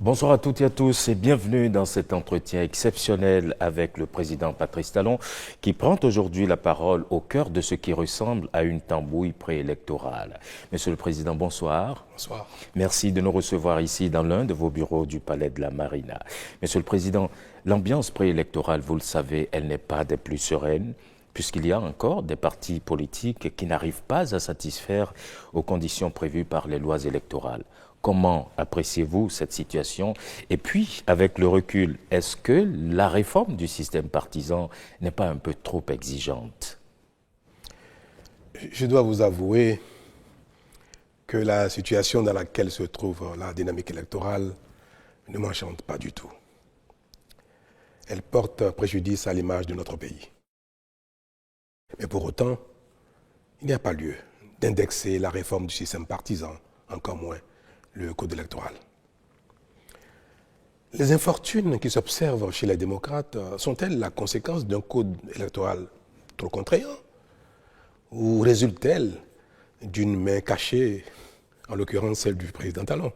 Bonsoir à toutes et à tous et bienvenue dans cet entretien exceptionnel avec le président Patrice Talon qui prend aujourd'hui la parole au cœur de ce qui ressemble à une tambouille préélectorale. Monsieur le Président, bonsoir. Bonsoir. Merci de nous recevoir ici dans l'un de vos bureaux du Palais de la Marina. Monsieur le Président, l'ambiance préélectorale, vous le savez, elle n'est pas des plus sereines, puisqu'il y a encore des partis politiques qui n'arrivent pas à satisfaire aux conditions prévues par les lois électorales. Comment appréciez-vous cette situation? Et puis, avec le recul, est-ce que la réforme du système partisan n'est pas un peu trop exigeante? Je dois vous avouer que la situation dans laquelle se trouve la dynamique électorale ne m'enchante pas du tout. Elle porte préjudice à l'image de notre pays. Mais pour autant, il n'y a pas lieu d'indexer la réforme du système partisan, encore moins le code électoral. Les infortunes qui s'observent chez les démocrates sont-elles la conséquence d'un code électoral trop contraignant ou résultent-elles d'une main cachée, en l'occurrence celle du président Talon?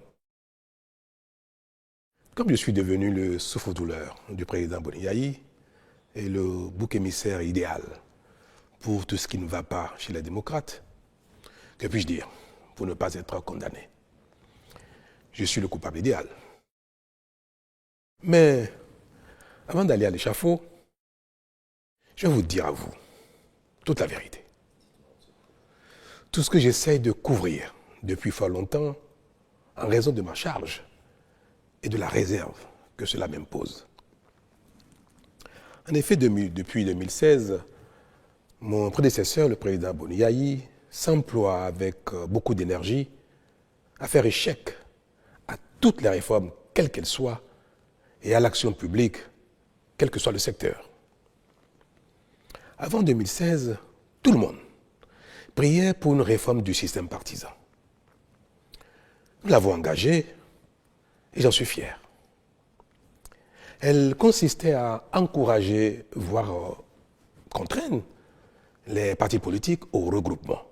Comme je suis devenu le souffre-douleur du président Boni et le bouc émissaire idéal pour tout ce qui ne va pas chez les démocrates, que puis-je dire pour ne pas être condamné? Je suis le coupable idéal. Mais avant d'aller à l'échafaud, je vais vous dire à vous toute la vérité. Tout ce que j'essaye de couvrir depuis fort longtemps en raison de ma charge et de la réserve que cela m'impose. En effet, depuis 2016, mon prédécesseur, le président Boni, s'emploie avec beaucoup d'énergie à faire échec à toutes les réformes, quelles qu'elles soient, et à l'action publique, quel que soit le secteur. Avant 2016, tout le monde priait pour une réforme du système partisan. Nous l'avons engagée et j'en suis fier. Elle consistait à encourager, voire contraindre, les partis politiques au regroupement.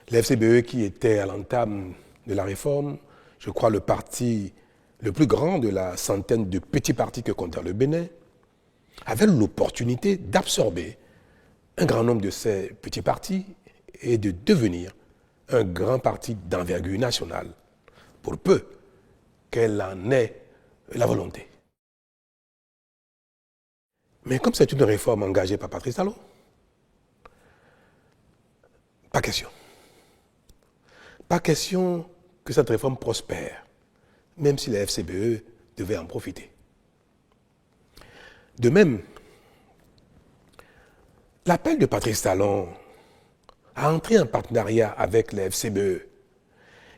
La FCBE, qui était à l'entame de la réforme, je crois le parti le plus grand de la centaine de petits partis que comptait le Bénin, avait l'opportunité d'absorber un grand nombre de ces petits partis et de devenir un grand parti d'envergure nationale, pour peu qu'elle en ait la volonté. Mais comme c'est une réforme engagée par Patrice Talon, pas question. Pas question que cette réforme prospère, même si la FCBE devait en profiter. De même, l'appel de Patrice Talon à entrer en partenariat avec la FCBE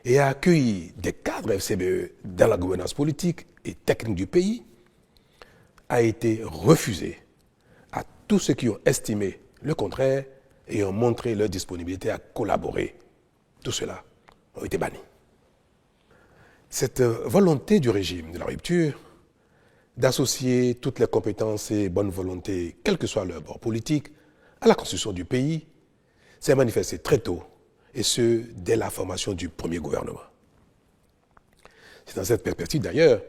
et à accueillir des cadres FCBE dans la gouvernance politique et technique du pays a été refusé à tous ceux qui ont estimé le contraire et ont montré leur disponibilité à collaborer. Tout cela ont été bannis. Cette volonté du régime de la rupture d'associer toutes les compétences et bonnes volontés, quel que soit leur bord politique, à la construction du pays, s'est manifestée très tôt, et ce, dès la formation du premier gouvernement. C'est dans cette perspective d'ailleurs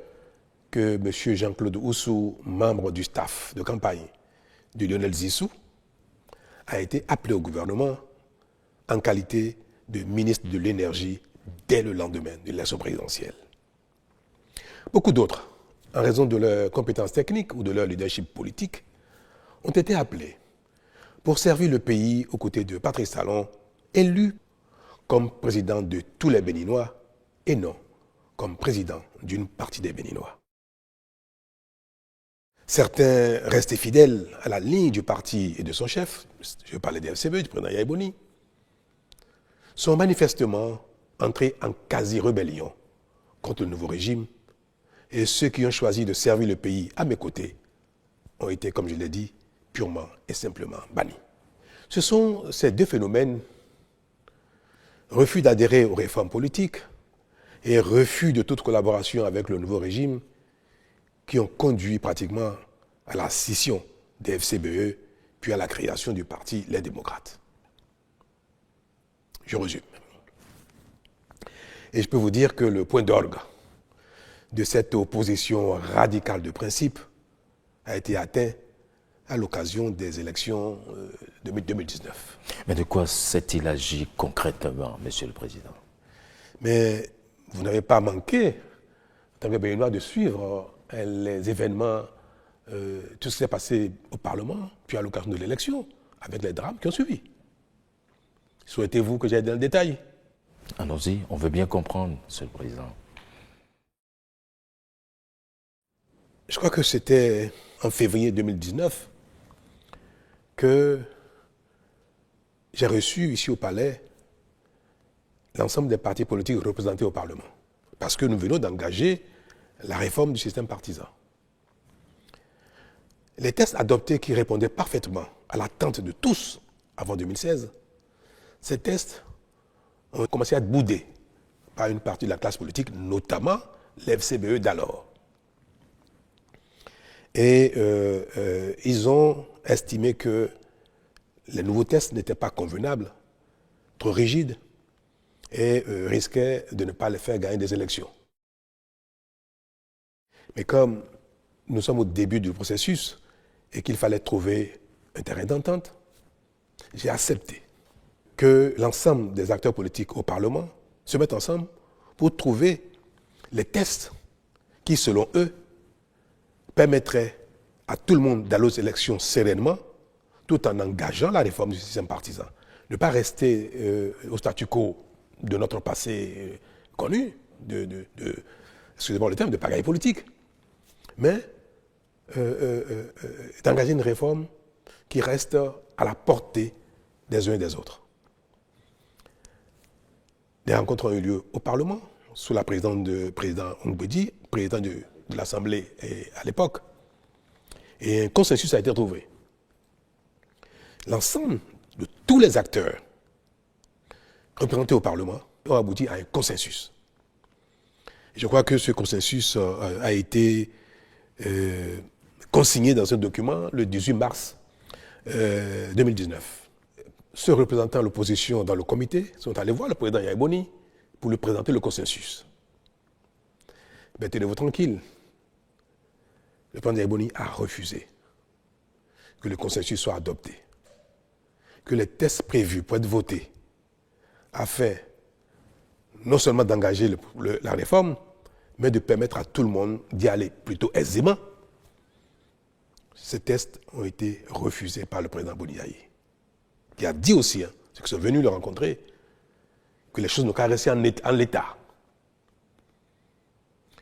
que M. Jean-Claude Oussou, membre du staff de campagne de Lionel Zissou, a été appelé au gouvernement en qualité de ministre de l'Énergie dès le lendemain de l'élection présidentielle. Beaucoup d'autres, en raison de leurs compétences techniques ou de leur leadership politique, ont été appelés pour servir le pays aux côtés de Patrice Talon, élu comme président de tous les Béninois et non comme président d'une partie des Béninois. Certains restés fidèles à la ligne du parti et de son chef, je parlais des FCBE, du président Yaya Boni, sont manifestement entrés en quasi-rébellion contre le nouveau régime, et ceux qui ont choisi de servir le pays à mes côtés ont été, comme je l'ai dit, purement et simplement bannis. Ce sont ces deux phénomènes, refus d'adhérer aux réformes politiques et refus de toute collaboration avec le nouveau régime qui ont conduit pratiquement à la scission des FCBE, puis à la création du parti Les Démocrates. Je résume. Et je peux vous dire que le point d'orgue de cette opposition radicale de principe a été atteint à l'occasion des élections de 2019. Mais de quoi s'est-il agi concrètement, Monsieur le Président? Mais vous n'avez pas manqué, en tant que Béninois, de suivre les événements, tout ce qui s'est passé au Parlement, puis à l'occasion de l'élection, avec les drames qui ont suivi. Souhaitez-vous que j'aille dans le détail? Allons-y, on veut bien comprendre, Monsieur le Président. Je crois que c'était en février 2019 que j'ai reçu ici au Palais l'ensemble des partis politiques représentés au Parlement. Parce que nous venons d'engager la réforme du système partisan. Les textes adoptés qui répondaient parfaitement à l'attente de tous avant 2016, ces textes ont commencé à être boudés par une partie de la classe politique, notamment les FCBE d'alors. Et ils ont estimé que les nouveaux textes n'étaient pas convenables, trop rigides, et risquaient de ne pas les faire gagner des élections. Mais comme nous sommes au début du processus et qu'il fallait trouver un terrain d'entente, j'ai accepté que l'ensemble des acteurs politiques au Parlement se mettent ensemble pour trouver les textes qui, selon eux, permettraient à tout le monde d'aller aux élections sereinement, tout en engageant la réforme du système partisan. Ne pas rester au statu quo de notre passé connu, excusez-moi le terme, de pagaille politique, mais d'engager une réforme qui reste à la portée des uns et des autres. Des rencontres ont eu lieu au Parlement, sous la présidence de président Ongbedi, président de l'Assemblée à l'époque, et un consensus a été trouvé. L'ensemble de tous les acteurs représentés au Parlement ont abouti à un consensus. Je crois que ce consensus a été consigné dans un document le 18 mars 2019. Ceux représentant l'opposition dans le comité sont allés voir le président Yaya Boni pour lui présenter le consensus. Mais tenez-vous tranquille. Le président Yaya Boni a refusé que le consensus soit adopté, que les tests prévus pour être votés afin non seulement d'engager la réforme, mais de permettre à tout le monde d'y aller plutôt aisément. Ces tests ont été refusés par le président Boniaï, qui a dit aussi, ceux qui sont venus le rencontrer, que les choses n'ont qu'à rester en l'état.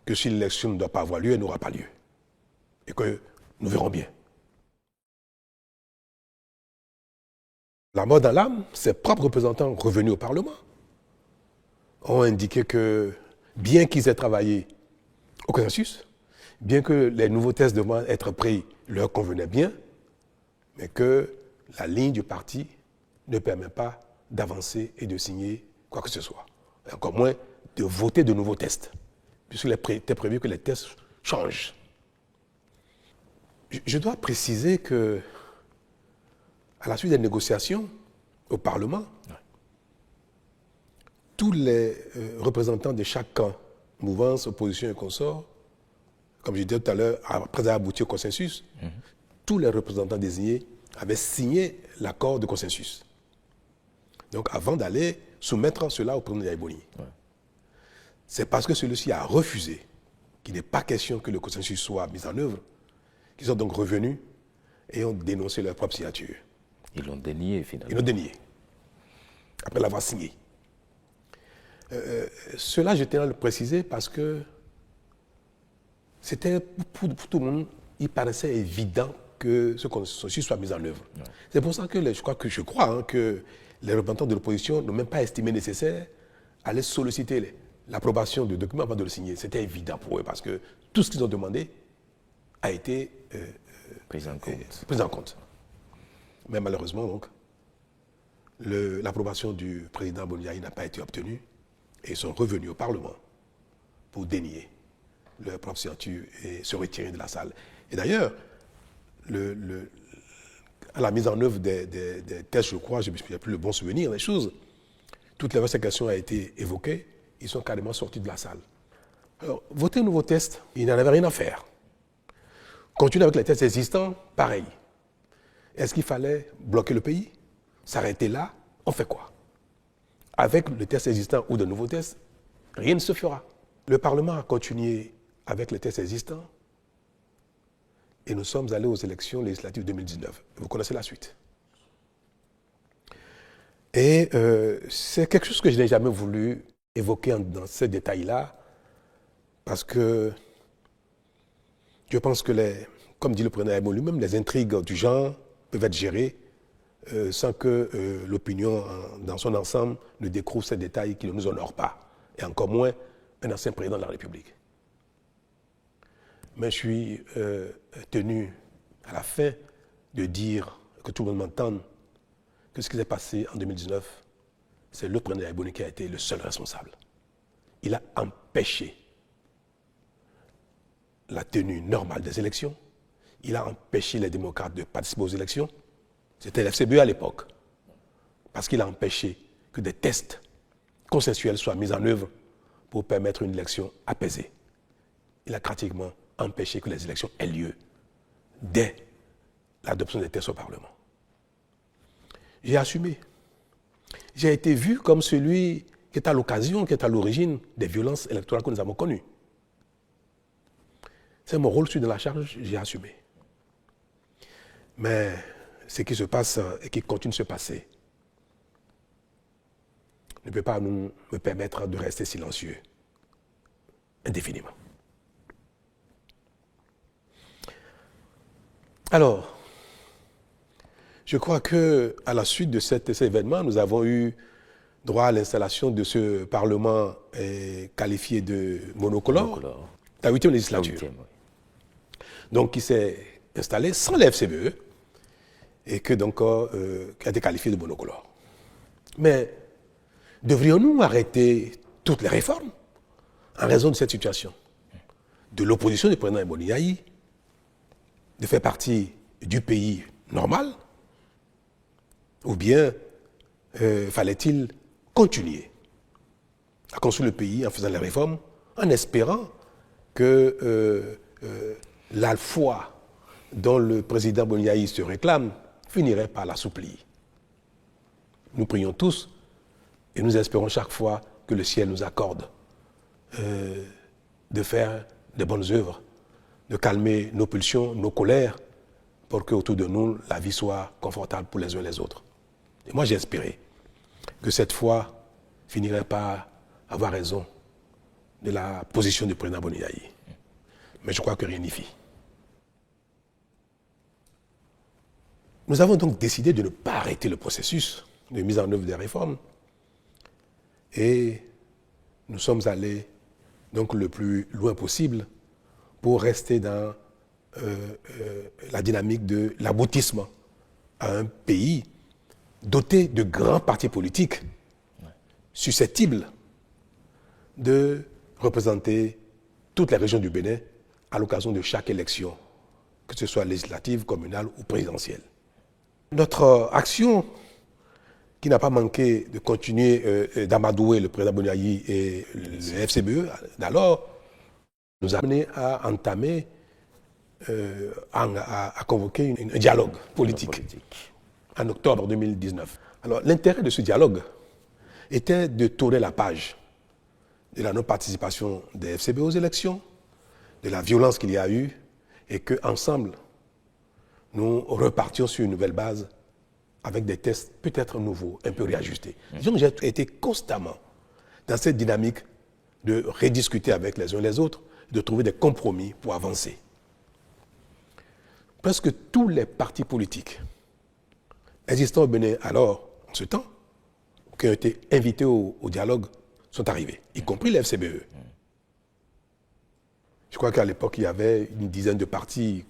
Que si l'élection ne doit pas avoir lieu, elle n'aura pas lieu. Et que nous verrons bien. La mort dans l'âme, ses propres représentants revenus au Parlement ont indiqué que, bien qu'ils aient travaillé au consensus, bien que les nouveaux tests devaient être pris leur convenaient bien, mais que la ligne du parti ne permet pas d'avancer et de signer quoi que ce soit. Et encore moins de voter de nouveaux tests, puisqu'il était prévu que les tests changent. Je dois préciser que, à la suite des négociations au Parlement, tous les représentants de chaque camp, mouvance, opposition et consorts, comme je disais tout à l'heure, après avoir abouti au consensus, tous les représentants désignés avaient signé l'accord de consensus. Donc avant d'aller soumettre cela au président Yaya Boni. C'est parce que celui-ci a refusé qu'il n'est pas question que le consensus soit mis en œuvre, qu'ils sont donc revenus et ont dénoncé leur propre signature. Ils l'ont dénié finalement. Ils l'ont dénié, après l'avoir signé. Cela, je tiens à le préciser parce que c'était pour tout le monde, il paraissait évident que ce consensus soit mis en œuvre. C'est pour ça que je crois que les représentants de l'opposition n'ont même pas estimé nécessaire d'aller solliciter l'approbation du document avant de le signer. C'était évident pour eux parce que tout ce qu'ils ont demandé a été pris en compte. Mais malheureusement, donc, l'approbation du président Boniaï n'a pas été obtenue et ils sont revenus au Parlement pour dénier leur propre signature et se retirer de la salle. Et d'ailleurs, à la mise en œuvre des tests, je crois, je n'ai plus le bon souvenir des choses, toutes les questions ont été évoquées, ils sont carrément sortis de la salle. Alors, voter un nouveau test, il n'en avait rien à faire. Continuer avec les tests existants, pareil. Est-ce qu'il fallait bloquer le pays? S'arrêter là? On fait quoi? Avec le test existant ou de nouveaux tests, rien ne se fera. Le Parlement a continué avec les tests existants et nous sommes allés aux élections législatives 2019. Vous connaissez la suite. Et c'est quelque chose que je n'ai jamais voulu évoquer dans ces détails-là parce que je pense que, comme dit le président Aymon lui-même, les intrigues du genre peuvent être gérées sans que l'opinion dans son ensemble ne découvre ces détails qui ne nous honorent pas, et encore moins un ancien président de la République. Mais je suis tenu à la fin de dire, que tout le monde m'entende, que ce qui s'est passé en 2019, c'est le président Ayboni qui a été le seul responsable. Il a empêché la tenue normale des élections. Il a empêché les démocrates de participer aux élections. C'était l'FCBE à l'époque. Parce qu'il a empêché que des tests consensuels soient mis en œuvre pour permettre une élection apaisée. Il a pratiquement empêché que les élections aient lieu dès l'adoption des tests au Parlement. J'ai assumé. J'ai été vu comme celui qui est à l'occasion, qui est à l'origine des violences électorales que nous avons connues. C'est mon rôle, je suis dans la charge, j'ai assumé. Mais ce qui se passe et qui continue de se passer ne peut pas me permettre de rester silencieux indéfiniment. Alors, je crois qu'à la suite de cet événement, nous avons eu droit à l'installation de ce Parlement qualifié de monocolore, la 8e législature. La 8e, oui. Donc, qui s'est installé sans la FCBE et qui a été qualifié de monocolore. Mais devrions-nous arrêter toutes les réformes en raison de cette situation? De l'opposition du président Aymoni Yayi, de faire partie du pays normal, ou bien fallait-il continuer à construire le pays en faisant les réformes, en espérant que la foi dont le président Boniaï se réclame finirait par l'assouplir. Nous prions tous et nous espérons chaque fois que le ciel nous accorde de faire de bonnes œuvres, de calmer nos pulsions, nos colères, pour qu'autour de nous, la vie soit confortable pour les uns et les autres. Et moi, j'ai espéré que cette foi finirait par avoir raison de la position du président Boniaï. Mais je crois que rien n'y fit. Nous avons donc décidé de ne pas arrêter le processus de mise en œuvre des réformes et nous sommes allés donc le plus loin possible pour rester dans la dynamique de l'aboutissement à un pays doté de grands partis politiques susceptibles de représenter toutes les régions du Bénin à l'occasion de chaque élection, que ce soit législative, communale ou présidentielle. Notre action, qui n'a pas manqué de continuer d'amadouer le président Boniaï et le FCBE d'alors, nous a amené à entamer, à convoquer un dialogue politique en octobre 2019. Alors l'intérêt de ce dialogue était de tourner la page de la non-participation des FCBE aux élections, de la violence qu'il y a eu, et qu'ensemble, nous repartions sur une nouvelle base avec des tests peut-être nouveaux, un peu réajustés. Disons que j'ai été constamment dans cette dynamique de rediscuter avec les uns et les autres, de trouver des compromis pour avancer. Presque tous les partis politiques existants au Bénin alors, en ce temps, qui ont été invités au dialogue, sont arrivés, y compris les FCBE. Je crois qu'à l'époque, il y avait une dizaine de partis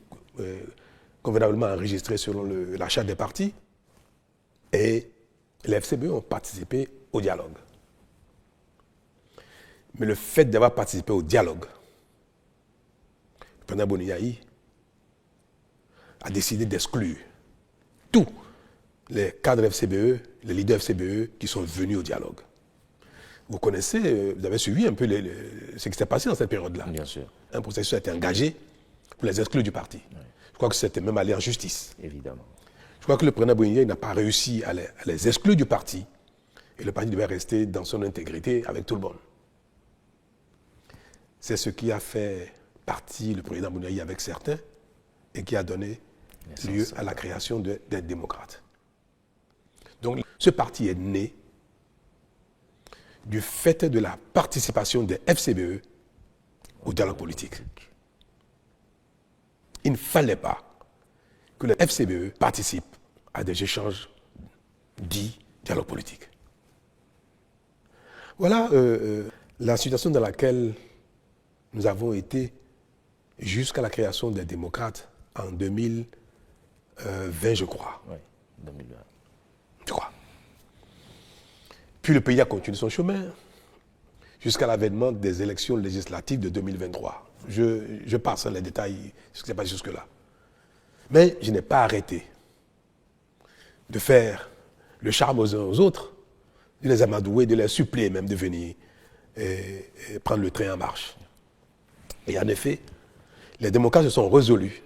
convenablement enregistrés selon la charte des partis. Et les FCBE ont participé au dialogue. Mais le fait d'avoir participé au dialogue, le président Boni a décidé d'exclure tous les cadres FCBE, les leaders FCBE qui sont venus au dialogue. Vous connaissez, vous avez suivi un peu ce qui s'est passé dans cette période-là. Bien sûr. Un processus a été engagé pour les exclure du parti. Oui. Je crois que c'était même allé en justice. Évidemment. Je crois que le président Boni n'a pas réussi à les exclure du parti et le parti devait rester dans son intégrité avec tout le monde. C'est ce qui a fait partie le président Boni avec certains et qui a donné lieu à la création des démocrates. Donc ce parti est né du fait de la participation des FCBE au dialogue politique. Il ne fallait pas que les FCBE participent à des échanges dits dialogue politique. Voilà la situation dans laquelle nous avons été jusqu'à la création des démocrates en 2020, je crois. Oui, 2020. Je crois. Puis le pays a continué son chemin jusqu'à l'avènement des élections législatives de 2023. Je passe les détails, ce qui s'est passé jusque-là. Mais je n'ai pas arrêté de faire le charme aux uns aux autres, de les amadouer, de les supplier même de venir et prendre le train en marche. Et en effet, les démocrates se sont résolus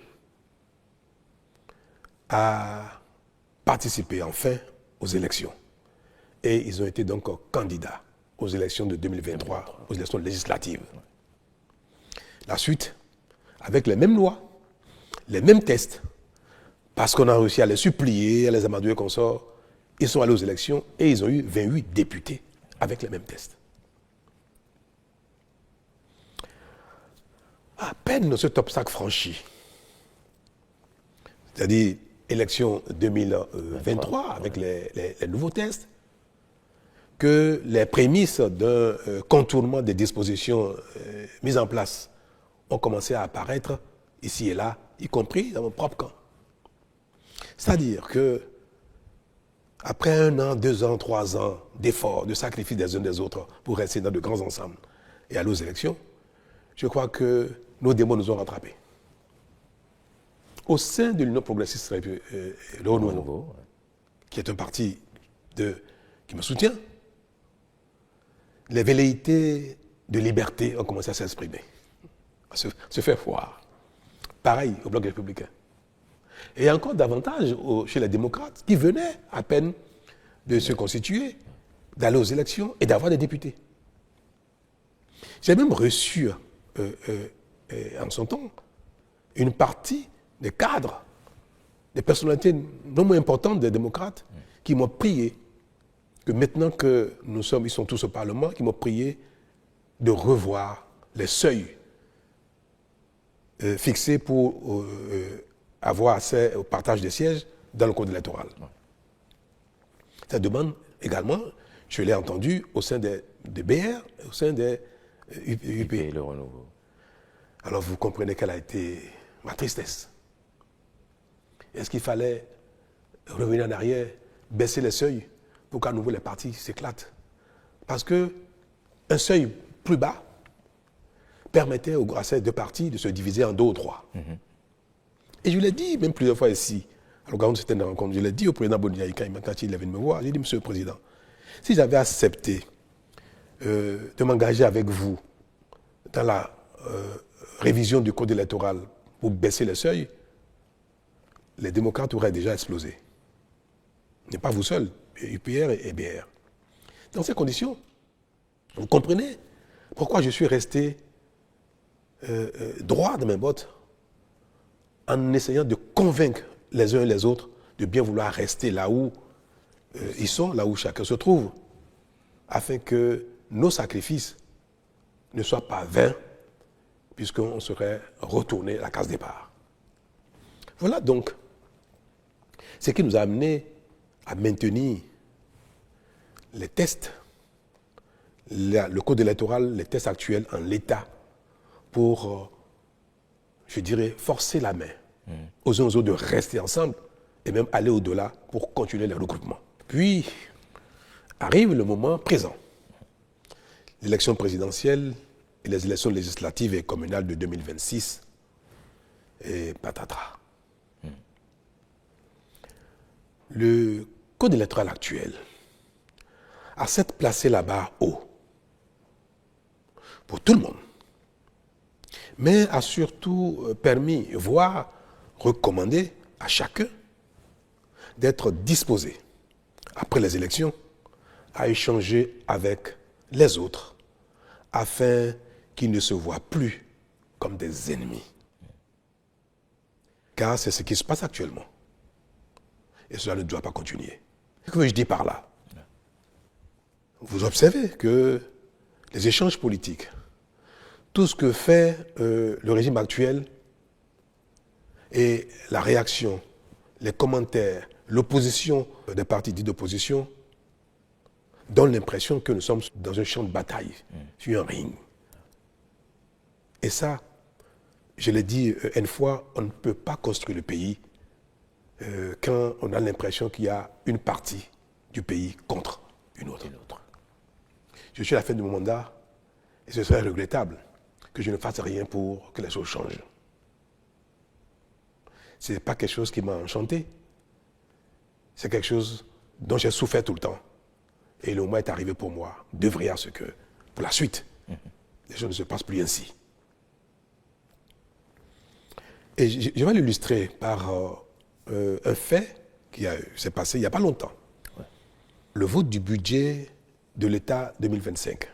à participer enfin aux élections. Et ils ont été donc candidats aux élections de 2023, aux élections législatives. La suite, avec les mêmes lois, les mêmes tests, parce qu'on a réussi à les supplier, à les amadouer qu'on sort, ils sont allés aux élections et ils ont eu 28 députés avec les mêmes tests. À peine cet obstacle franchi, c'est-à-dire élection 2023 avec les nouveaux tests, que les prémices d'un contournement des dispositions mises en place ont commencé à apparaître ici et là, y compris dans mon propre camp. C'est-à-dire que après 1 an, 2 ans, 3 ans d'efforts, de sacrifices des uns des autres pour rester dans de grands ensembles et aller aux élections, je crois que nos démons nous ont rattrapés. Au sein de l'Union progressiste le Renouveau, qui est un parti qui me soutient, les velléités de liberté ont commencé à s'exprimer, à se faire voir. Pareil au Bloc républicain. Et encore davantage chez les démocrates qui venaient à peine de se constituer, d'aller aux élections et d'avoir des députés. J'ai même reçu en son temps une partie des cadres, des personnalités non moins importantes des démocrates qui m'ont prié que maintenant que ils sont tous au Parlement, qui m'ont prié de revoir les seuils fixés pour avoir accès au partage des sièges dans le code électoral. Cette demande, également, je l'ai entendue au sein des BR, au sein des UP. Le Renouveau. Alors vous comprenez quelle a été ma tristesse. Est-ce qu'il fallait revenir en arrière, baisser les seuils pour qu'à nouveau les partis s'éclatent? Parce qu'un seuil plus bas permettait à ces deux partis de se diviser en 2 ou 3. Et je l'ai dit même plusieurs fois ici, à l'occasion de certaines rencontres, je l'ai dit au président Boni quand il est venu me voir, j'ai dit, Monsieur le Président, si j'avais accepté de m'engager avec vous dans la révision du code électoral pour baisser les seuils, les démocrates auraient déjà explosé. Ce n'est pas vous seul, UPR et BR. Dans ces conditions, vous comprenez pourquoi je suis resté droit dans mes bottes en essayant de convaincre les uns et les autres de bien vouloir rester là où ils sont, là où chacun se trouve, afin que nos sacrifices ne soient pas vains, puisqu'on serait retourné à la case départ. Voilà donc ce qui nous a amené à maintenir les tests, le code électoral, les tests actuels en l'état pour, je dirais, forcer la main aux uns aux autres de rester ensemble et même aller au-delà pour continuer les regroupements. Puis arrive le moment présent. l'élection présidentielle et les élections législatives et communales de 2026 et patatras. Le code électoral actuel a certes placé la barre haut pour tout le monde, mais a surtout permis, voire recommandé à chacun d'être disposé, après les élections, à échanger avec les autres afin qu'ils ne se voient plus comme des ennemis. Car c'est ce qui se passe actuellement. Et cela ne doit pas continuer. Ce que je dis par là? Vous observez que les échanges politiques, tout ce que fait le régime actuel et la réaction, les commentaires, l'opposition des partis dits d'opposition donnent l'impression que nous sommes dans un champ de bataille, sur un ring. Et ça, je l'ai dit une fois, on ne peut pas construire le pays quand on a l'impression qu'il y a une partie du pays contre une autre. Je suis à la fin de mon mandat et ce serait regrettable que je ne fasse rien pour que les choses changent. Ce n'est pas quelque chose qui m'a enchanté. C'est quelque chose dont j'ai souffert tout le temps. Et le moment est arrivé pour moi d'œuvrer à ce que, pour la suite, les choses ne se passent plus ainsi. Et je vais l'illustrer par un fait qui s'est passé il n'y a pas longtemps. Ouais. Le vote du budget de l'État 2025.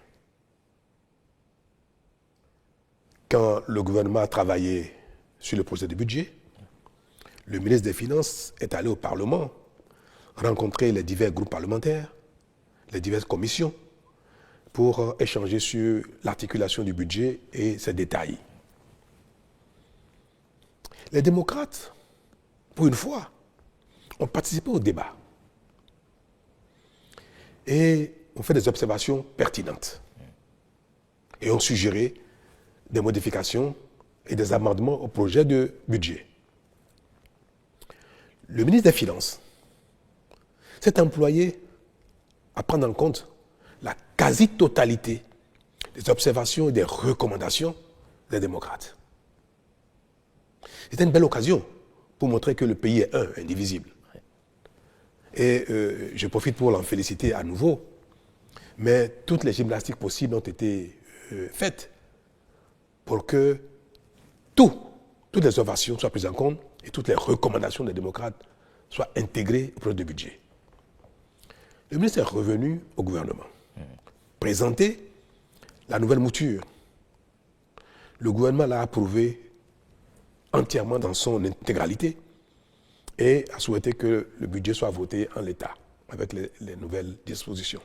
Quand le gouvernement a travaillé sur le projet de budget, le ministre des Finances est allé au Parlement rencontrer les divers groupes parlementaires, les diverses commissions, pour échanger sur l'articulation du budget et ses détails. Les démocrates, pour une fois, ont participé au débat et ont fait des observations pertinentes et ont suggéré des modifications et des amendements au projet de budget. Le ministre des Finances s'est employé à prendre en compte la quasi-totalité des observations et des recommandations des démocrates. C'était une belle occasion pour montrer que le pays est un, indivisible. Et je profite pour l'en féliciter à nouveau, mais toutes les gymnastiques possibles ont été faites pour que toutes les observations soient prises en compte et toutes les recommandations des démocrates soient intégrées au projet de budget. Le ministre est revenu au gouvernement, présenter la nouvelle mouture. Le gouvernement l'a approuvé entièrement dans son intégralité et a souhaité que le budget soit voté en l'état avec les nouvelles dispositions.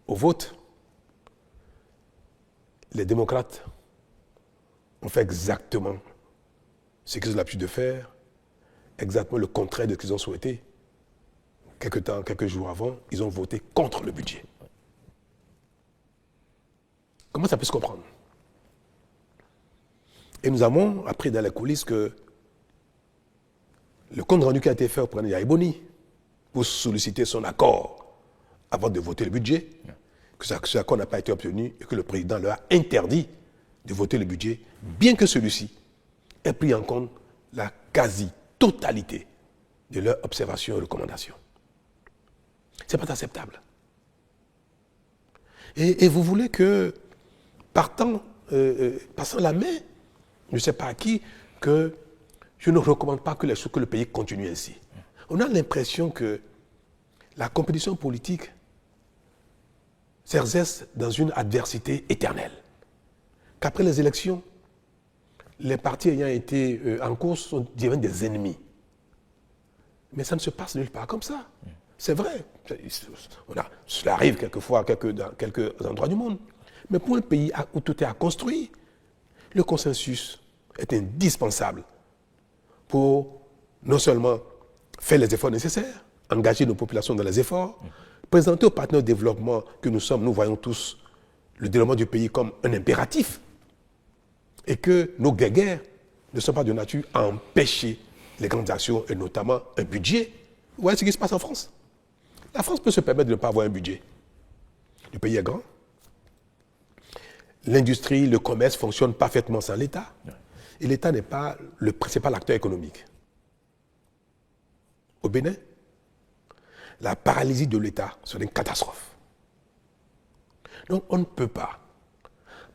Au vote, les démocrates ont fait exactement ce qu'ils ont l'habitude de faire, exactement le contraire de ce qu'ils ont souhaité. Quelques jours avant, ils ont voté contre le budget. Comment ça peut se comprendre? Et nous avons appris dans les coulisses que le compte rendu qui a été fait au président Yahya Boni pour solliciter son accord avant de voter le budget, que cet accord n'a pas été obtenu et que le président leur a interdit de voter le budget, bien que celui-ci ait pris en compte la quasi-totalité de leurs observations et recommandations. Ce n'est pas acceptable. Et vous voulez que, passant la main, je ne sais pas à qui, que je ne recommande pas que le pays continue ainsi. On a l'impression que la compétition politique s'exerce dans une adversité éternelle. Qu'après les élections, les partis ayant été en course deviennent des ennemis. Mais ça ne se passe nulle part comme ça. C'est vrai. Cela arrive quelquefois dans quelques endroits du monde. Mais pour un pays où tout est à construire, le consensus est indispensable pour non seulement faire les efforts nécessaires, engager nos populations dans les efforts, présenter aux partenaires de développement que nous sommes, nous voyons tous le développement du pays comme un impératif et que nos guerres ne sont pas de nature à empêcher les grandes actions et notamment un budget. Vous voyez ce qui se passe en France? La France peut se permettre de ne pas avoir un budget. Le pays est grand. L'industrie, le commerce fonctionnent parfaitement sans l'État. Et l'État n'est pas le principal acteur économique. Au Bénin, la paralysie de l'État serait une catastrophe. Donc on ne peut pas.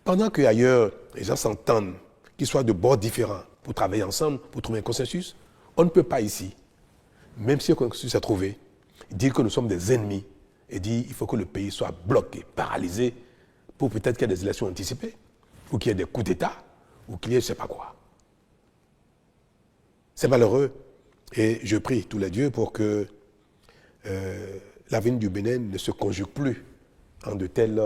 Pendant qu'ailleurs, les gens s'entendent, qu'ils soient de bords différents, pour travailler ensemble, pour trouver un consensus, on ne peut pas ici, même si un consensus est trouvé, dire que nous sommes des ennemis et dire qu'il faut que le pays soit bloqué, paralysé, pour peut-être qu'il y ait des élections anticipées, ou qu'il y ait des coups d'État, ou qu'il y ait je ne sais pas quoi. C'est malheureux. Et je prie tous les dieux pour que l'avenir du Bénin ne se conjugue plus en de tels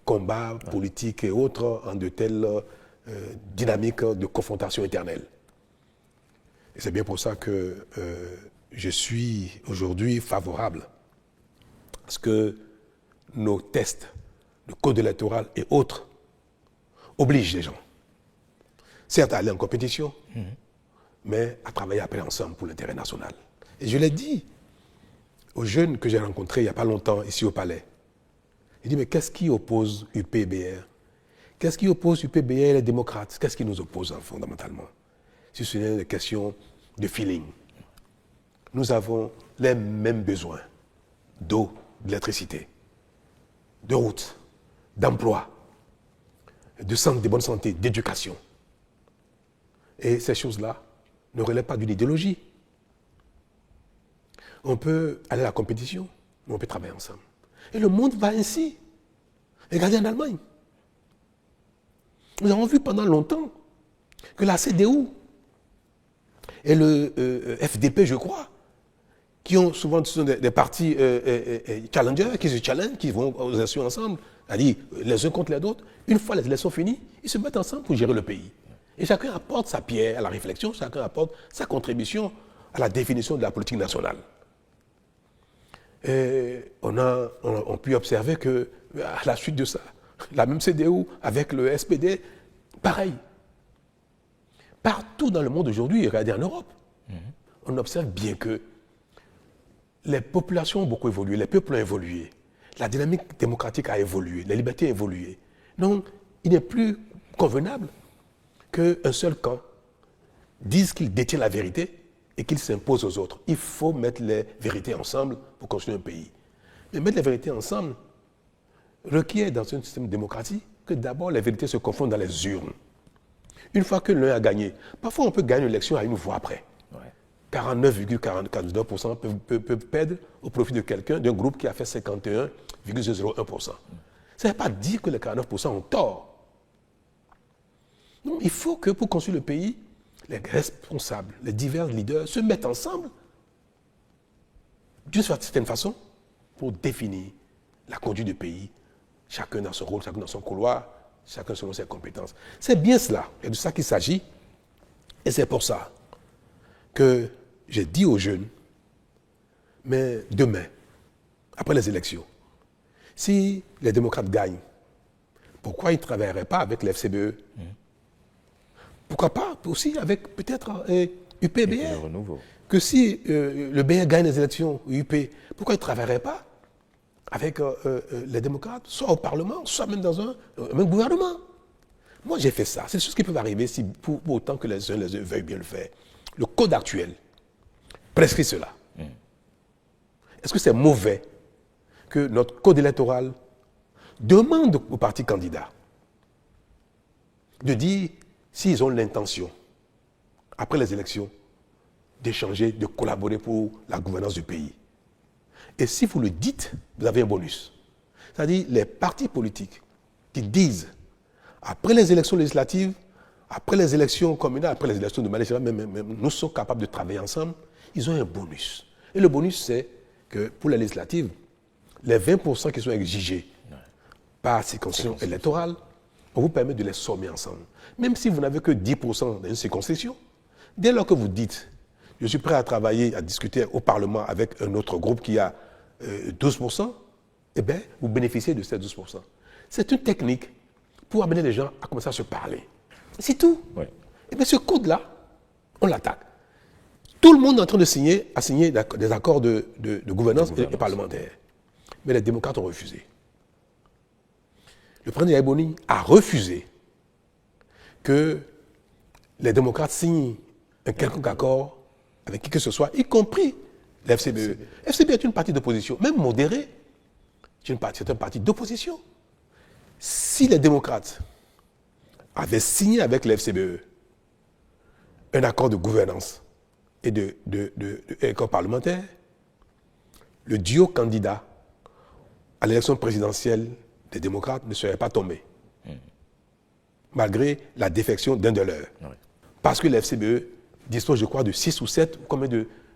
combats politiques et autres, en de telles dynamiques de confrontation éternelle. Et c'est bien pour ça que je suis aujourd'hui favorable à ce que nos tests, le code électoral et autres, obligent les gens, certes à aller en compétition, mais à travailler après ensemble pour l'intérêt national. Et je l'ai dit aux jeunes que j'ai rencontrés il n'y a pas longtemps ici au Palais. J'ai dit, mais qu'est-ce qui oppose UPBR? Qu'est-ce qui oppose UPBR et les démocrates? Qu'est-ce qui nous oppose fondamentalement? Si ce n'est une question de feeling. Nous avons les mêmes besoins d'eau, d'électricité, de routes, d'emploi, de bonne santé, d'éducation. Et ces choses-là ne relèvent pas d'une idéologie. On peut aller à la compétition, mais on peut travailler ensemble. Et le monde va ainsi. Regardez en Allemagne. Nous avons vu pendant longtemps que la CDU et le FDP, je crois, qui ont souvent des partis challengers, qui se challengent, qui vont aux élections ensemble, c'est-à-dire les uns contre les autres, une fois les élections finies, ils se mettent ensemble pour gérer le pays. Et chacun apporte sa pierre à la réflexion, chacun apporte sa contribution à la définition de la politique nationale. Et on pu observer que, à la suite de ça, la même CDU avec le SPD, pareil. Partout dans le monde aujourd'hui, regardez en Europe, on observe bien que les populations ont beaucoup évolué, les peuples ont évolué, la dynamique démocratique a évolué, les libertés ont évolué. Donc, il n'est plus convenable qu'un seul camp dise qu'il détient la vérité et qu'il s'impose aux autres. Il faut mettre les vérités ensemble pour construire un pays. Mais mettre les vérités ensemble requiert dans un système démocratique que d'abord les vérités se confondent dans les urnes. Une fois que l'un a gagné, parfois on peut gagner une élection à une voix près. 49,49% peuvent perdre au profit de quelqu'un, d'un groupe qui a fait 51,01%. Ça ne veut pas dire que les 49% ont tort. Non, il faut que pour construire le pays, les responsables, les divers leaders se mettent ensemble d'une certaine façon pour définir la conduite du pays, chacun dans son rôle, chacun dans son couloir, chacun selon ses compétences. C'est bien cela, et de ça qu'il s'agit. Et c'est pour ça que j'ai dit aux jeunes, mais demain, après les élections, si les démocrates gagnent, pourquoi ils ne travailleraient pas avec l'FCBE? Pourquoi pas aussi avec peut-être UPBR? Que si le BR gagne les élections, UP, pourquoi ils ne travailleraient pas avec les démocrates, soit au Parlement, soit même dans un même gouvernement? Moi, j'ai fait ça. C'est des choses qui peuvent arriver si, pour autant que les uns veuillent bien le faire. Le code actuel prescrit cela. Est-ce que c'est mauvais que notre code électoral demande aux partis candidats de dire s'ils ont l'intention, après les élections, d'échanger, de collaborer pour la gouvernance du pays? Et si vous le dites, vous avez un bonus. C'est-à-dire les partis politiques qui disent, après les élections législatives, après les élections communales, après les élections de Malaisie, nous sommes capables de travailler ensemble, ils ont un bonus. Et le bonus, c'est que pour les législatives, les 20% qui sont exigés par circonscription électorale, on vous permet de les sommer ensemble. Même si vous n'avez que 10% dans une circonscription, dès lors que vous dites, je suis prêt à travailler, à discuter au Parlement avec un autre groupe qui a 12%, eh bien, vous bénéficiez de ces 12%. C'est une technique pour amener les gens à commencer à se parler. C'est tout. Ouais. Et bien ce code-là, on l'attaque. Tout le monde est en train de signer des accords de gouvernance et parlementaire. mais les démocrates ont refusé. Le président Yaïboni a refusé que les démocrates signent un quelconque accord avec qui que ce soit, y compris l'FCBE. FCBE est une partie d'opposition, même modérée. C'est un parti d'opposition. Si les démocrates avaient signé avec l'FCBE un accord de gouvernance et d'accord parlementaire, le duo candidat à l'élection présidentielle des démocrates ne serait pas tombé, malgré la défection d'un de leurs. Oui. Parce que l'FCBE dispose, je crois, de 6 ou 7 combien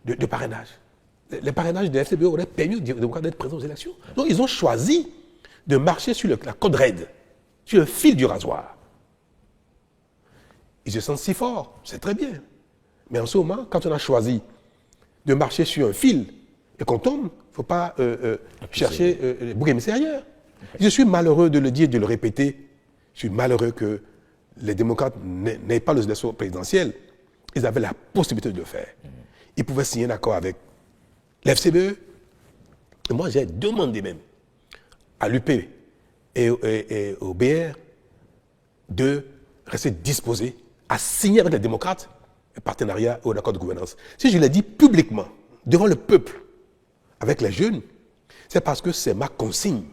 de parrainages. Les parrainages de l'FCBE auraient permis aux démocrates d'être présents aux élections. Donc ils ont choisi de marcher sur la corde raide, sur le fil du rasoir. Ils se sentent si forts, c'est très bien. Mais en ce moment, quand on a choisi de marcher sur un fil et qu'on tombe, il ne faut pas chercher les boucs émissaires ailleurs. Okay. Je suis malheureux de le dire et de le répéter. Je suis malheureux que les démocrates n'aient pas les élections présidentielles. Ils avaient la possibilité de le faire. Ils pouvaient signer un accord avec l'FCBE. Et moi, j'ai demandé même à l'UP et au BR de rester disposés à signer avec les démocrates un partenariat ou un accord de gouvernance. Si je l'ai dit publiquement, devant le peuple, avec les jeunes, c'est parce que c'est ma consigne.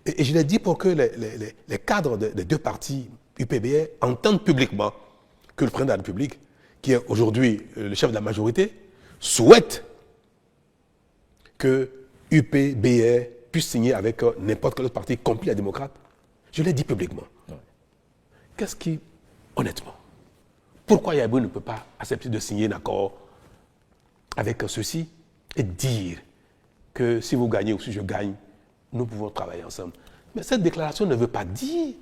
Et je l'ai dit pour que les cadres des deux partis UPBR entendent publiquement que le président de la République, qui est aujourd'hui le chef de la majorité, souhaite que UPBR puisse signer avec n'importe quel autre parti, y compris les démocrates. Je l'ai dit publiquement. Ouais. Qu'est-ce qui, honnêtement, pourquoi Yaïboni ne peut pas accepter de signer un accord avec ceux-ci et dire que si vous gagnez ou si je gagne, nous pouvons travailler ensemble. Mais cette déclaration ne veut pas dire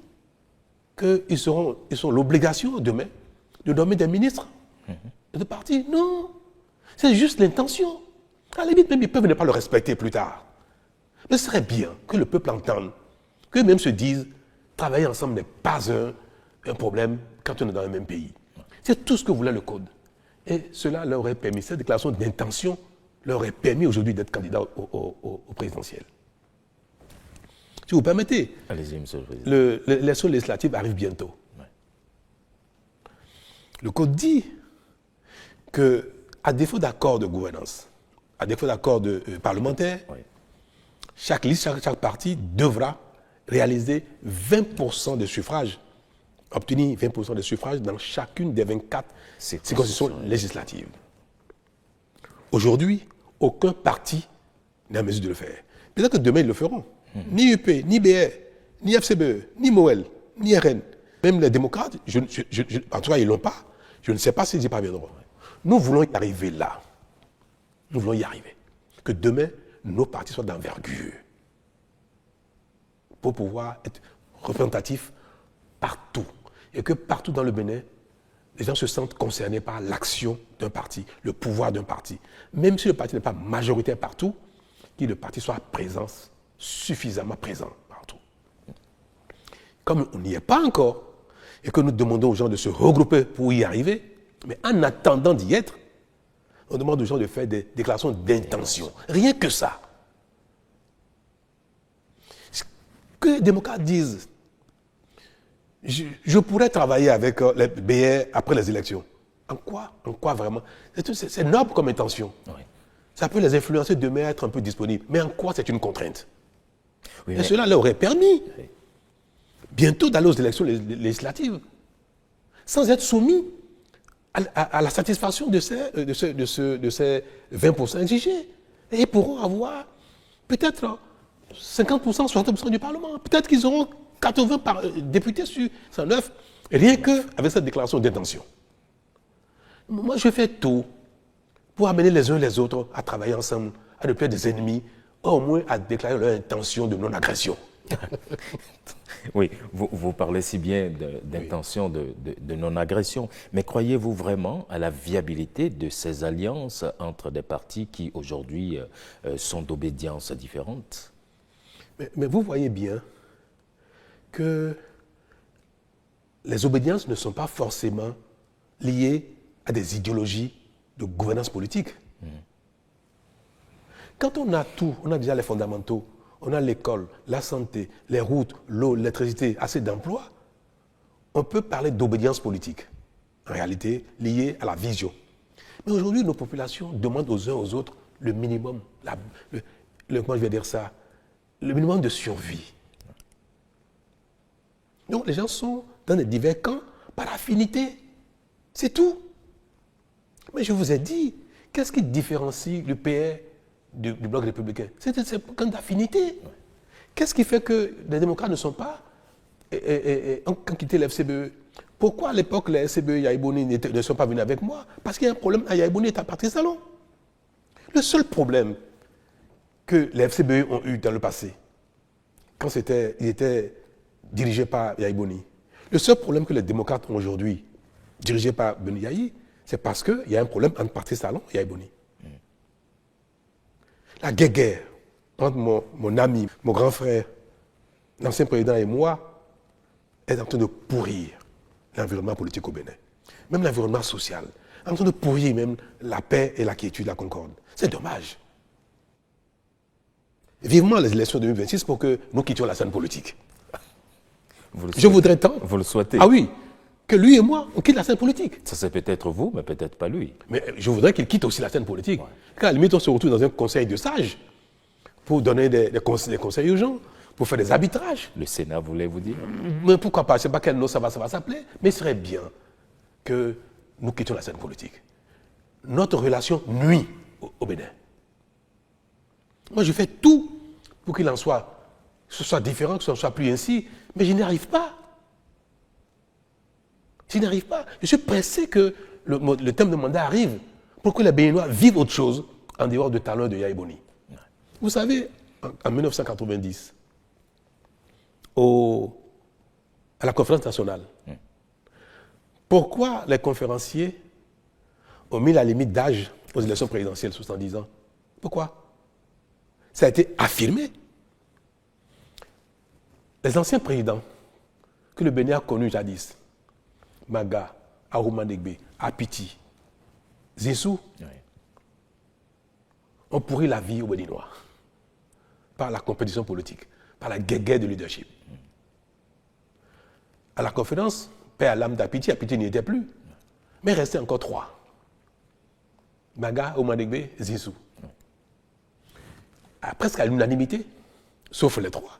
qu'ils ont l'obligation demain de nommer des ministres de parti. Non, c'est juste l'intention. À la limite, même ils peuvent ne pas le respecter plus tard. Mais ce serait bien que le peuple entende, qu'eux-mêmes se disent, travailler ensemble n'est pas un problème quand on est dans le même pays. C'est tout ce que voulait le Code. Et cela leur aurait permis, cette déclaration d'intention leur aurait permis aujourd'hui d'être candidat au présidentiel. Si vous permettez, allez-y, monsieur le président. L'élection législative arrive bientôt. Ouais. Le Code dit qu'à défaut d'accord de gouvernance, à défaut d'accord parlementaire, ouais, chaque liste, chaque parti devra réaliser 20% de suffrages, obtenir 20% de suffrages dans chacune des 24 circonscriptions législatives. Aujourd'hui, aucun parti n'est en mesure de le faire. Peut-être que demain, ils le feront. Ni UP, ni BR, ni FCBE, ni MOEL, ni RN, même les démocrates, en tout cas, ils ne l'ont pas. Je ne sais pas s'ils y parviendront. Nous voulons y arriver là. Nous voulons y arriver. Que demain, nos partis soient d'envergure pour pouvoir être représentatifs partout. Et que partout dans le Bénin, les gens se sentent concernés par l'action d'un parti, le pouvoir d'un parti. Même si le parti n'est pas majoritaire partout, que le parti soit présent, suffisamment présent partout. Comme on n'y est pas encore, et que nous demandons aux gens de se regrouper pour y arriver, mais en attendant d'y être, on demande aux gens de faire des déclarations d'intention. Rien que ça. Que les démocrates disent, je pourrais travailler avec les BR après les élections. En quoi vraiment? C'est noble comme intention. Oui. Ça peut les influencer demain à être un peu disponibles. Mais en quoi c'est une contrainte? Oui, et cela leur aurait permis bientôt d'aller aux élections législatives sans être soumis à la satisfaction de ces 20% exigés. Et ils pourront avoir peut-être 50%, 60% du Parlement. Peut-être qu'ils auront 80 députés sur 109, rien qu'avec cette déclaration d'intention. Moi, je fais tout pour amener les uns les autres à travailler ensemble, à ne plus être des ennemis, au moins à déclarer leur intention de non-agression. Oui, vous parlez si bien d'intention de non-agression, mais croyez-vous vraiment à la viabilité de ces alliances entre des partis qui aujourd'hui sont d'obédience différentes? Mais vous voyez bien que les obédiences ne sont pas forcément liées à des idéologies de gouvernance politique. Quand on a tout, on a déjà les fondamentaux, on a l'école, la santé, les routes, l'eau, l'électricité, assez d'emplois, on peut parler d'obédience politique, en réalité liée à la vision. Mais aujourd'hui, nos populations demandent aux uns aux autres le minimum, comment je vais dire ça, le minimum de survie. Donc les gens sont dans des divers camps par affinité. C'est tout. Mais je vous ai dit, qu'est-ce qui différencie le PR du bloc républicain? C'est un camp d'affinité. Qu'est-ce qui fait que les démocrates ne sont pas ont quitté le FCBE? Pourquoi à l'époque les FCBE Yaïbouni ne sont pas venus avec moi? Parce qu'il y a un problème à Yaïbouni et à Patrice Talon. Le seul problème que les FCBE ont eu dans le passé, quand ils étaient dirigés par Yaïbouni, le seul problème que les démocrates ont aujourd'hui, dirigés par Beni Yahi, c'est parce qu'il y a un problème entre Patrice Talon et Yaïbouni. La guerre entre mon ami, mon grand frère, l'ancien président et moi, est en train de pourrir l'environnement politique au Bénin. Même l'environnement social. En train de pourrir même la paix et la quiétude, la concorde. C'est dommage. Vivement les élections de 2026 pour que nous quittions la scène politique. Je voudrais tant. Vous le souhaitez? Ah oui, que lui et moi, on quitte la scène politique. Ça c'est peut-être vous, mais peut-être pas lui. Mais je voudrais qu'il quitte aussi la scène politique. Ouais. Car à la limite, on se retrouve dans un conseil de sages pour donner des conseils aux gens, pour faire des arbitrages. Le Sénat voulait vous dire? Mais pourquoi pas? Je ne sais pas quel nom ça va s'appeler, mais il serait bien que nous quittions la scène politique. Notre relation nuit au Bénin. Moi, je fais tout pour qu'il en soit, que ce soit différent, que ce ne soit plus ainsi, mais je n'y arrive pas. Je n'y arrive pas. Je suis pressé que le terme de mandat arrive pour que les Béninois vivent autre chose en dehors de Talon et de Yaïbouni. Vous savez, en 1990, à la conférence nationale, pourquoi les conférenciers ont mis la limite d'âge aux élections présidentielles, 70 ans? Pourquoi? Ça a été affirmé. Les anciens présidents que le Bénin a connus jadis, Maga, Arouma Degbe, Apiti, Zissou, ont pourri la vie aux Béninois par la compétition politique, par la guerre de leadership. À la conférence, paix à l'âme d'Apiti, Apiti n'y était plus, mais il restait encore 3. Maga, Arouma Degbe, Zissou. Presque à l'unanimité, sauf les 3.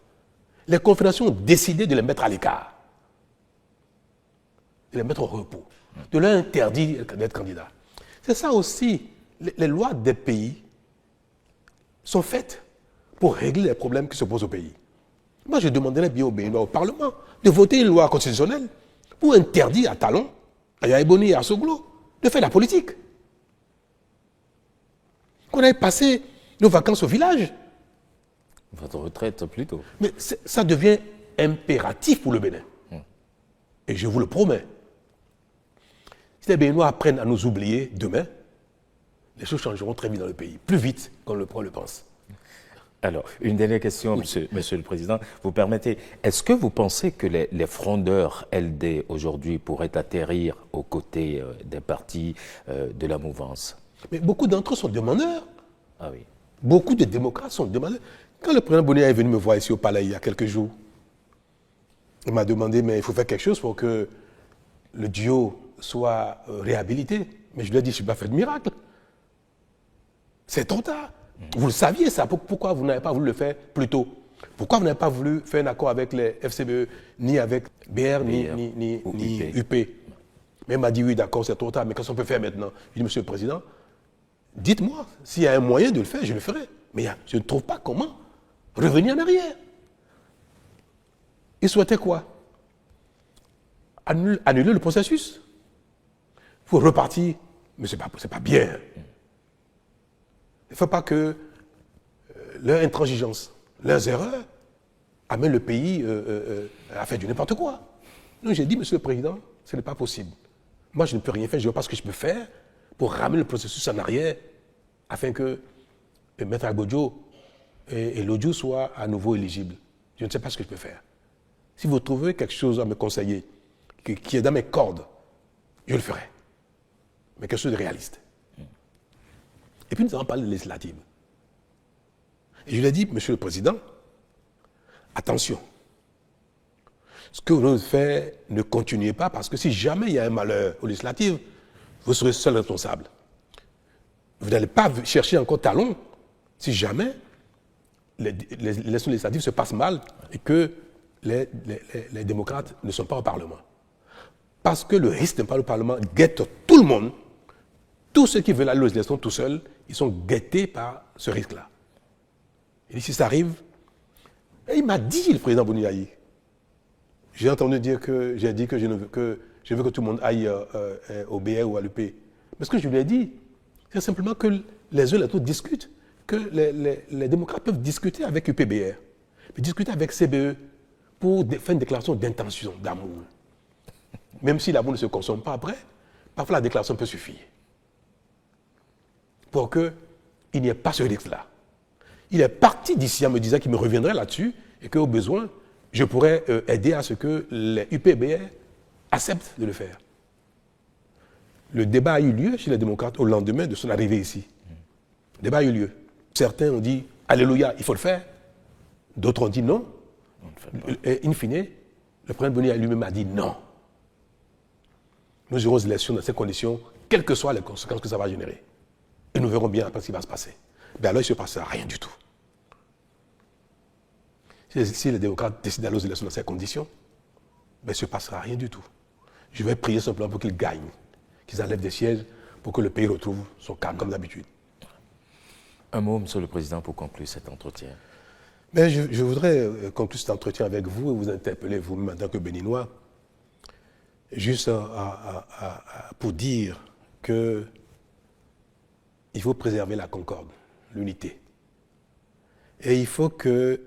Les confédérations ont décidé de les mettre à l'écart, de les mettre au repos, de leur interdire d'être candidats. C'est ça aussi, les lois des pays sont faites pour régler les problèmes qui se posent au pays. Moi, je demanderais bien au Béninois, au Parlement, de voter une loi constitutionnelle pour interdire à Talon, à Yaïbouni et à Soglo de faire la politique. Qu'on aille passer nos vacances au village. Votre retraite plutôt. Mais ça devient impératif pour le Bénin. Et je vous le promets. Si les Béninois apprennent à nous oublier demain, les choses changeront très vite dans le pays, plus vite qu'on le pense. Alors, une dernière question, oui. Monsieur le Président. Vous permettez, est-ce que vous pensez que les frondeurs LD aujourd'hui pourraient atterrir aux côtés des partis de la mouvance? Mais beaucoup d'entre eux sont demandeurs. Ah oui. Beaucoup de démocrates sont demandeurs. Quand le président Boni est venu me voir ici au palais il y a quelques jours, il m'a demandé, mais il faut faire quelque chose pour que le duo soit réhabilité. Mais je lui ai dit, je ne suis pas fait de miracle. C'est trop tard. Vous le saviez ça. Pourquoi vous n'avez pas voulu le faire plus tôt? Pourquoi vous n'avez pas voulu faire un accord avec les FCBE, ni avec BR, ni UP? Mais il m'a dit, oui, d'accord, c'est trop tard, mais qu'est-ce qu'on peut faire maintenant? Je dit, monsieur le Président, dites-moi, s'il y a un moyen de le faire, je le ferai. Mais je ne trouve pas comment revenir en arrière. Il souhaitait quoi? Annuler le processus. Il faut repartir. Mais ce n'est pas bien. Il ne faut pas que leur intransigeance, leurs erreurs amènent le pays à faire du n'importe quoi. Donc j'ai dit, monsieur le Président, ce n'est pas possible. Moi, je ne peux rien faire, je ne vois pas ce que je peux faire pour ramener le processus en arrière afin que Maître Agbodjo et l'audio soient à nouveau éligibles. Je ne sais pas ce que je peux faire. Si vous trouvez quelque chose à me conseiller qui est dans mes cordes, je le ferai. Mais quelque chose de réaliste. Et puis nous allons parler de législative. Et je lui ai dit, Monsieur le Président, attention. Ce que vous faites, ne continuez pas, parce que si jamais il y a un malheur aux législatives, vous serez seul responsable. Vous n'allez pas chercher encore talon si jamais les élections législatives se passent mal et que les démocrates ne sont pas au Parlement. Parce que le risque de ne pas au Parlement guette tout le monde. Tous ceux qui veulent aller aux élections tout seuls, ils sont guettés par ce risque-là. Et si ça arrive, et il m'a dit, le président Bouniaï, j'ai entendu dire que j'ai dit que je veux que tout le monde aille au BR ou à l'UP. Mais ce que je lui ai dit, c'est simplement que les uns et les autres discutent, que les démocrates peuvent discuter avec UPBR, discuter avec CBE pour faire une déclaration d'intention, d'amour. Même si l'amour ne se consomme pas après, parfois la déclaration peut suffire. Pour qu'il n'y ait pas ce risque-là. Il est parti d'ici en me disant qu'il me reviendrait là-dessus et qu'au besoin, je pourrais aider à ce que les UPBR acceptent de le faire. Le débat a eu lieu chez les démocrates au lendemain de son arrivée ici. Le débat a eu lieu. Certains ont dit « Alléluia, il faut le faire ». D'autres ont dit non. Et in fine, le président Boni lui-même a dit non. Nous aurons des élections dans ces conditions, quelles que soient les conséquences que ça va générer. Et nous verrons bien après ce qui va se passer. Mais alors il ne se passera rien du tout. Si les démocrates décident d'aller aux élections dans ces conditions, il ne se passera rien du tout. Je vais prier simplement pour qu'ils gagnent, qu'ils enlèvent des sièges pour que le pays retrouve son calme comme d'habitude. Un mot, Monsieur le Président, pour conclure cet entretien. Mais je voudrais conclure cet entretien avec vous et vous interpeller vous-même en tant que Béninois, juste pour dire qu'il faut préserver la concorde, l'unité. Et il faut que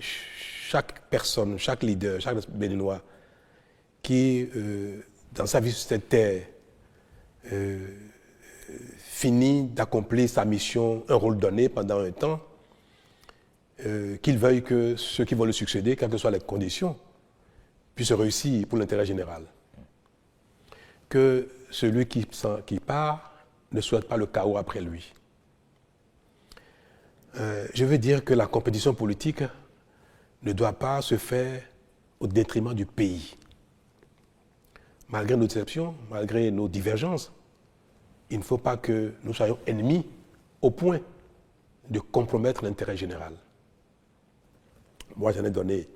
chaque personne, chaque leader, chaque Béninois qui, dans sa vie sur cette terre, finit d'accomplir sa mission, un rôle donné pendant un temps, qu'il veuille que ceux qui vont le succéder, quelles que soient les conditions, puissent réussir pour l'intérêt général. Que celui qui part ne souhaite pas le chaos après lui. Je veux dire que la compétition politique ne doit pas se faire au détriment du pays. Malgré nos déceptions, malgré nos divergences, il ne faut pas que nous soyons ennemis au point de compromettre l'intérêt général. Moi, j'en ai donné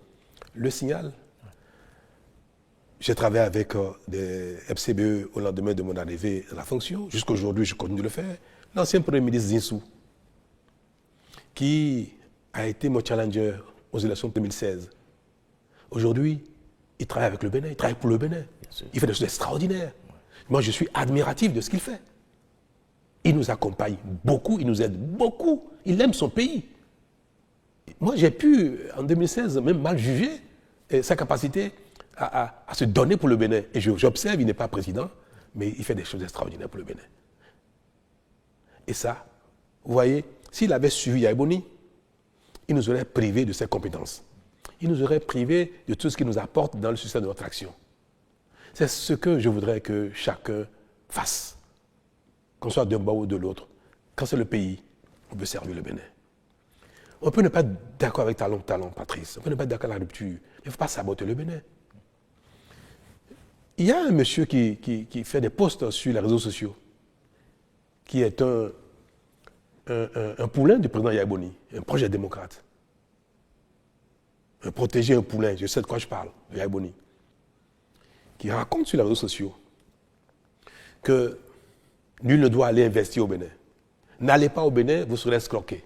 le signal. J'ai travaillé avec des FCBE au lendemain de mon arrivée à la fonction. Jusqu'aujourd'hui, je continue de le faire. L'ancien Premier ministre Zinsou, qui a été mon challenger aux élections de 2016. Aujourd'hui, il travaille avec le Bénin, il travaille pour le Bénin. Il fait des choses extraordinaires. Moi, je suis admiratif de ce qu'il fait. Il nous accompagne beaucoup, il nous aide beaucoup. Il aime son pays. Moi, j'ai pu, en 2016, même mal juger sa capacité à se donner pour le Bénin. Et j'observe, il n'est pas président, mais il fait des choses extraordinaires pour le Bénin. Et ça, vous voyez, s'il avait suivi Yaya Boni, il nous aurait privés de ses compétences. Il nous aurait privés de tout ce qui nous apporte dans le succès de notre action. C'est ce que je voudrais que chacun fasse, qu'on soit d'un bord ou de l'autre. Quand c'est le pays, on peut servir le Bénin. On peut ne pas être d'accord avec Talon, Patrice. On peut ne pas être d'accord avec la rupture. Il ne faut pas saboter le Bénin. Il y a un monsieur qui fait des posts sur les réseaux sociaux, qui est un poulain du président Yaya Boni, un projet démocrate. Un protégé, un poulain, je sais de quoi je parle, Yaya Boni, qui raconte sur les réseaux sociaux que nul ne doit aller investir au Bénin. N'allez pas au Bénin, vous serez escroqué,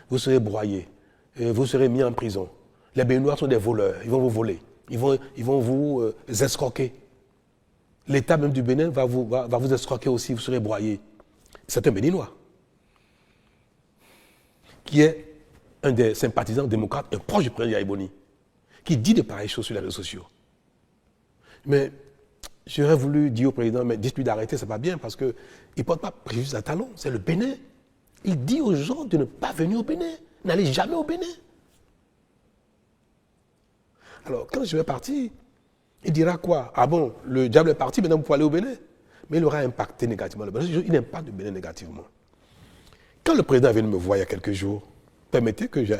vous serez broyé, vous serez mis en prison. Les Béninois sont des voleurs, ils vont vous voler, ils vont vous escroquer. L'État même du Bénin va vous escroquer aussi, vous serez broyé. C'est un Béninois qui est un des sympathisants démocrates, un proche du président Yaya Boni, qui dit de pareilles choses sur les réseaux sociaux. Mais j'aurais voulu dire au président, mais dites-lui d'arrêter, c'est pas bien, parce qu'il ne porte pas préjudice à Talon, c'est le Bénin. Il dit aux gens de ne pas venir au Bénin, n'allez jamais au Bénin. Alors, quand je vais partir, il dira quoi? Ah bon, le diable est parti, maintenant vous pouvez aller au Bénin. Mais il aura impacté négativement le Bénin. Il n'aime pas le Bénin négativement. Quand le président est venu me voir il y a quelques jours, permettez que j'ai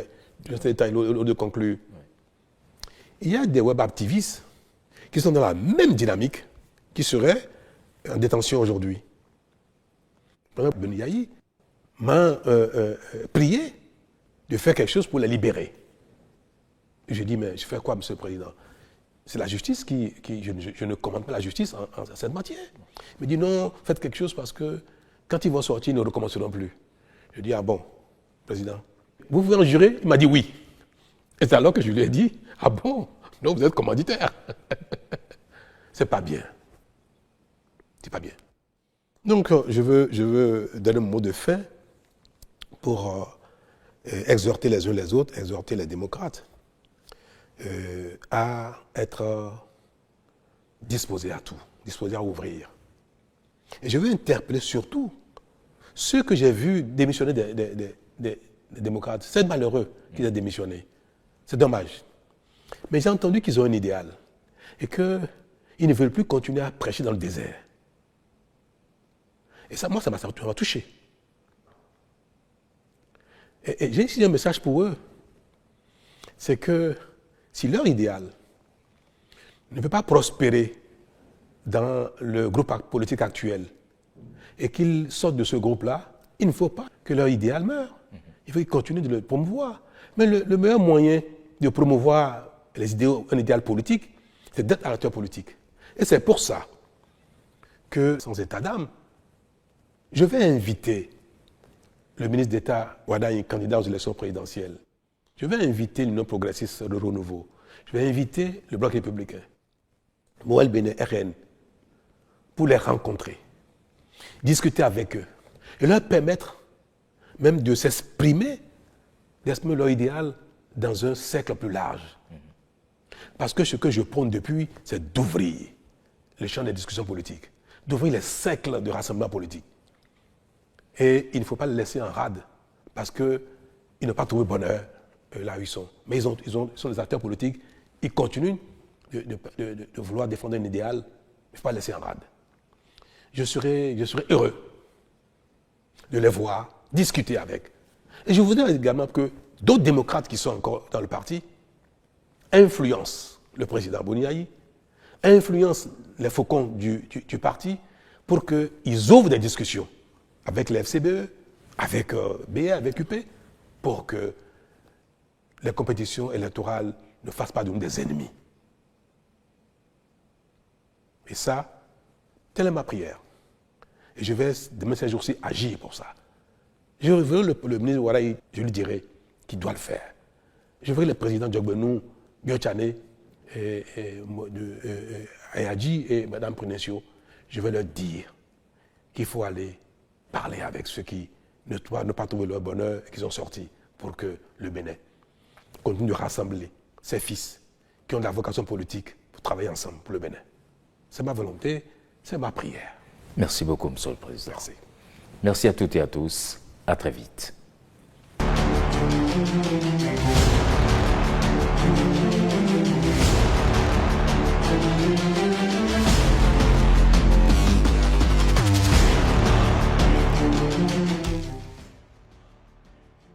cet détail de conclure. Il y a des web activistes qui sont dans la même dynamique, qui seraient en détention aujourd'hui. Par exemple, Ben Yahi m'a prié de faire quelque chose pour les libérer. J'ai dit, mais je fais quoi, Monsieur le Président? C'est la justice je ne commande pas la justice en cette matière. Il me dit, non, faites quelque chose parce que quand ils vont sortir, ils ne recommenceront plus. Je dis, ah bon, Président, vous pouvez en jurer? Il m'a dit oui. Et c'est alors que je lui ai dit, ah bon, donc vous êtes commanditaire. C'est pas bien. C'est pas bien. Donc, je veux donner un mot de fin pour exhorter les uns les autres, exhorter les démocrates à être disposés à tout, disposés à ouvrir. Et je veux interpeller surtout ceux que j'ai vus démissionner des démocrates. C'est malheureux qu'ils aient démissionné. C'est dommage. Mais j'ai entendu qu'ils ont un idéal et qu'ils ne veulent plus continuer à prêcher dans le désert. Et ça, moi, ça m'a touché. Et j'ai ici un message pour eux. C'est que si leur idéal ne peut pas prospérer dans le groupe politique actuel et qu'ils sortent de ce groupe-là, il ne faut pas que leur idéal meure. Il faut qu'ils continuent de le promouvoir. Mais le meilleur moyen de promouvoir un idéal politique, c'est d'être un acteur politique. Et c'est pour ça que, sans état d'âme, je vais inviter le ministre d'État Wadaï, candidat aux élections présidentielles. Je vais inviter l'Union progressiste de renouveau. Je vais inviter le Bloc républicain, Moël Béné, RN, pour les rencontrer, discuter avec eux et leur permettre même de s'exprimer leur idéal dans un cercle plus large. Parce que ce que je prône depuis, c'est d'ouvrir le champ des discussions politiques, d'ouvrir les cercles de rassemblement politique. Et il ne faut pas les laisser en rade, parce qu'ils n'ont pas trouvé bonheur là où ils sont. Mais ils sont des acteurs politiques, ils continuent de vouloir défendre un idéal, il ne faut pas les laisser en rade. Je serai heureux de les voir, discuter avec. Et je voudrais également que d'autres démocrates qui sont encore dans le parti influencent le président Bouniaï, influencent les faucons du parti pour qu'ils ouvrent des discussions avec les FCBE, avec BA, avec UP, pour que les compétitions électorales ne fassent pas de nous des ennemis. Et ça, telle est ma prière. Et je vais, demain ces jours-ci, agir pour ça. Je veux le ministre Wadaï, je lui dirai qu'il doit le faire. Je veux le président Djogbenou, Biochane, Ayadji et Mme Prunesio, je vais leur dire qu'il faut aller parler avec ceux qui ne pas trouver leur bonheur et qui sont sortis pour que le Bénin continue de rassembler ses fils qui ont de la vocation politique pour travailler ensemble pour le Bénin. C'est ma volonté, c'est ma prière. Merci beaucoup, Monsieur le Président. Merci. Merci à toutes et à tous. À très vite.